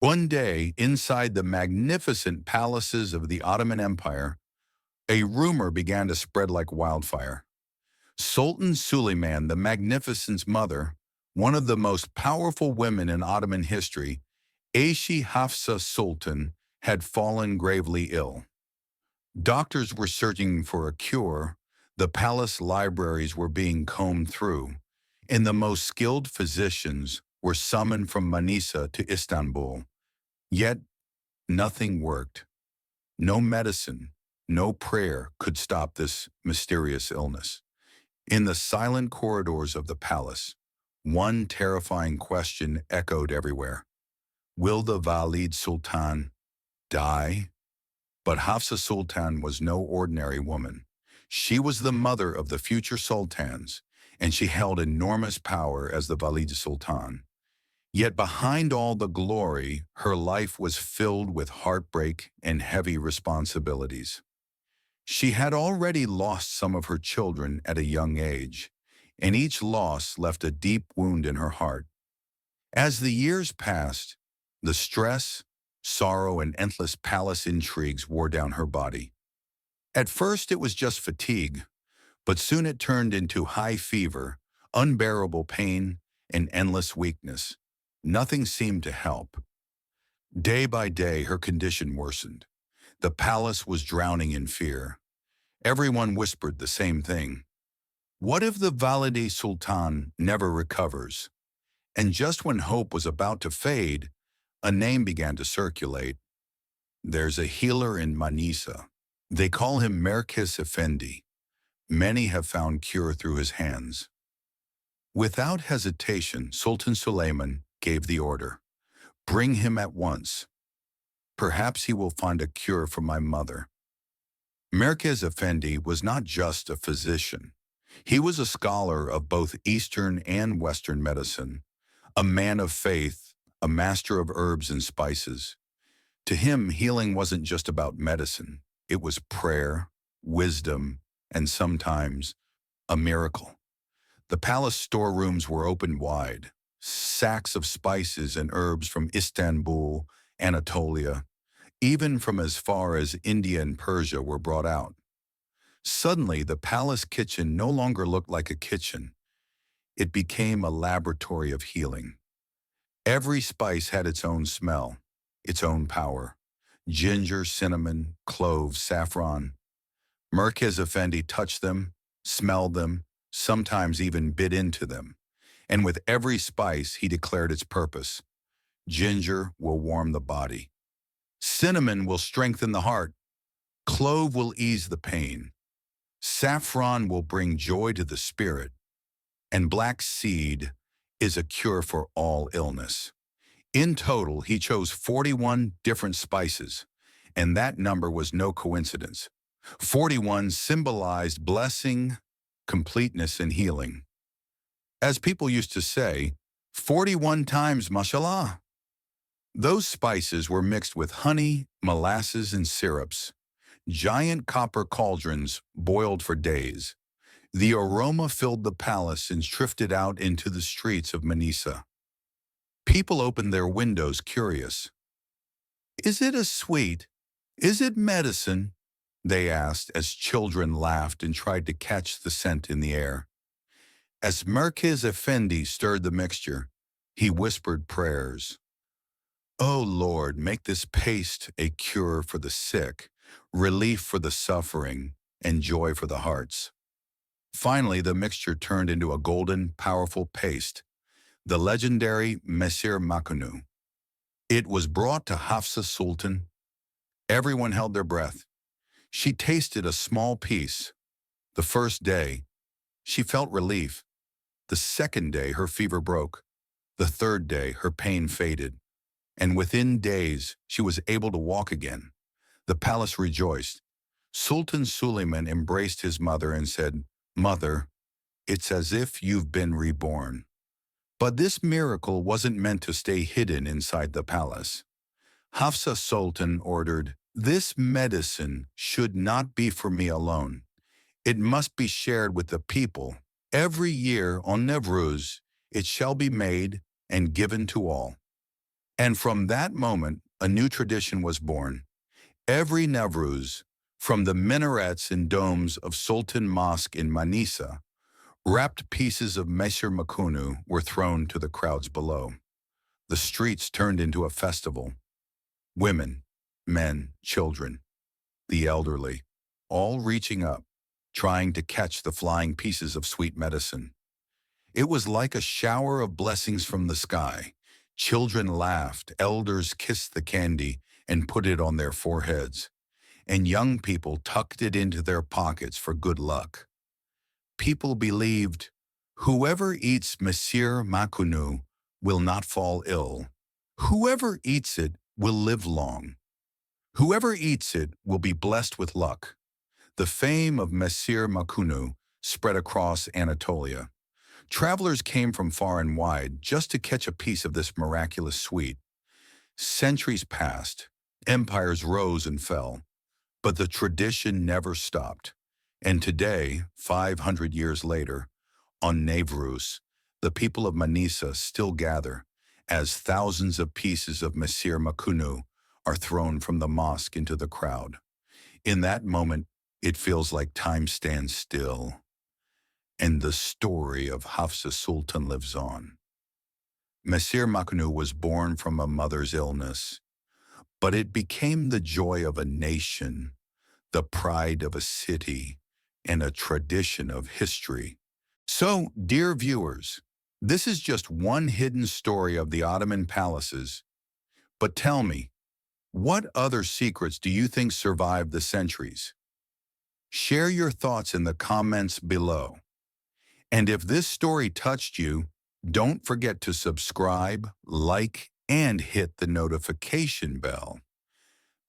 One day, inside the magnificent palaces of the Ottoman Empire, a rumor began to spread like wildfire. Sultan Suleiman, the Magnificent's mother, one of the most powerful women in Ottoman history, Hafsa Sultan, had fallen gravely ill. Doctors were searching for a cure, the palace libraries were being combed through, and the most skilled physicians were summoned from Manisa to Istanbul. Yet nothing worked. No medicine, no prayer could stop this mysterious illness. In the silent corridors of the palace, one terrifying question echoed everywhere. Will the Valid Sultan die? But Hafsa Sultan was no ordinary woman. She was the mother of the future sultans, and she held enormous power as the Valid Sultan. Yet behind all the glory, her life was filled with heartbreak and heavy responsibilities. She had already lost some of her children at a young age, and each loss left a deep wound in her heart. As the years passed, the stress, sorrow, and endless palace intrigues wore down her body. At first it was just fatigue, but soon it turned into high fever, unbearable pain, and endless weakness. Nothing seemed to help. Day by day, her condition worsened. The palace was drowning in fear. Everyone whispered the same thing. What if the Valide Sultan never recovers? And just when hope was about to fade, a name began to circulate. There's a healer in Manisa. They call him Merkez Effendi. Many have found cure through his hands. Without hesitation, Sultan Suleiman gave the order. Bring him at once. Perhaps he will find a cure for my mother. Merkez Effendi was not just a physician. He was a scholar of both Eastern and Western medicine, a man of faith, a master of herbs and spices. To him, healing wasn't just about medicine. It was prayer, wisdom, and sometimes a miracle. The palace storerooms were opened wide. Sacks of spices and herbs from Istanbul, Anatolia, even from as far as India and Persia were brought out. Suddenly, the palace kitchen no longer looked like a kitchen. It became a laboratory of healing. Every spice had its own smell, its own power. Ginger, cinnamon, cloves, saffron. Merkez Effendi touched them, smelled them, sometimes even bit into them. And with every spice, he declared its purpose. Ginger will warm the body. Cinnamon will strengthen the heart. Clove will ease the pain. Saffron will bring joy to the spirit. And black seed is a cure for all illness. In total, he chose 41 different spices, and that number was no coincidence. 41 symbolized blessing, completeness, and healing. As people used to say, 41 times mashallah. Those spices were mixed with honey, molasses, and syrups. Giant copper cauldrons boiled for days. The aroma filled the palace and drifted out into the streets of Manisa. People opened their windows curious. Is it a sweet? Is it medicine? They asked as children laughed and tried to catch the scent in the air. As Merkez Effendi stirred the mixture, he whispered prayers. O Lord, make this paste a cure for the sick, relief for the suffering, and joy for the hearts. Finally, the mixture turned into a golden, powerful paste, the legendary Mesir Makunu. It was brought to Hafsa Sultan. Everyone held their breath. She tasted a small piece. The first day, she felt relief. The second day, her fever broke. The third day, her pain faded. And within days, she was able to walk again. The palace rejoiced. Sultan Suleiman embraced his mother and said, Mother, it's as if you've been reborn. But this miracle wasn't meant to stay hidden inside the palace. Hafsa Sultan ordered, This medicine should not be for me alone. It must be shared with the people. Every year on Nevruz, it shall be made and given to all. And from that moment, a new tradition was born. Every Nowruz, from the minarets and domes of Sultan Mosque in Manisa, wrapped pieces of Mesir Makunu were thrown to the crowds below. The streets turned into a festival. Women, men, children, the elderly, all reaching up, trying to catch the flying pieces of sweet medicine. It was like a shower of blessings from the sky. Children laughed, elders kissed the candy and put it on their foreheads, and young people tucked it into their pockets for good luck. People believed, whoever eats Mesir Makunu will not fall ill. Whoever eats it will live long. Whoever eats it will be blessed with luck. The fame of Mesir Makunu spread across Anatolia. Travelers came from far and wide just to catch a piece of this miraculous sweet. Centuries passed, empires rose and fell, but the tradition never stopped. And today, 500 years later, on Navruz, the people of Manisa still gather as thousands of pieces of Mesir Makunu are thrown from the mosque into the crowd. In that moment, it feels like time stands still, and the story of Hafsa Sultan lives on. Mesir Makunu was born from a mother's illness, but it became the joy of a nation, the pride of a city, and a tradition of history. So, dear viewers, this is just one hidden story of the Ottoman palaces. But tell me, what other secrets do you think survived the centuries? Share your thoughts in the comments below. And if this story touched you, don't forget to subscribe, like, and hit the notification bell.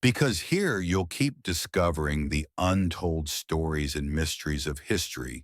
Because here you'll keep discovering the untold stories and mysteries of history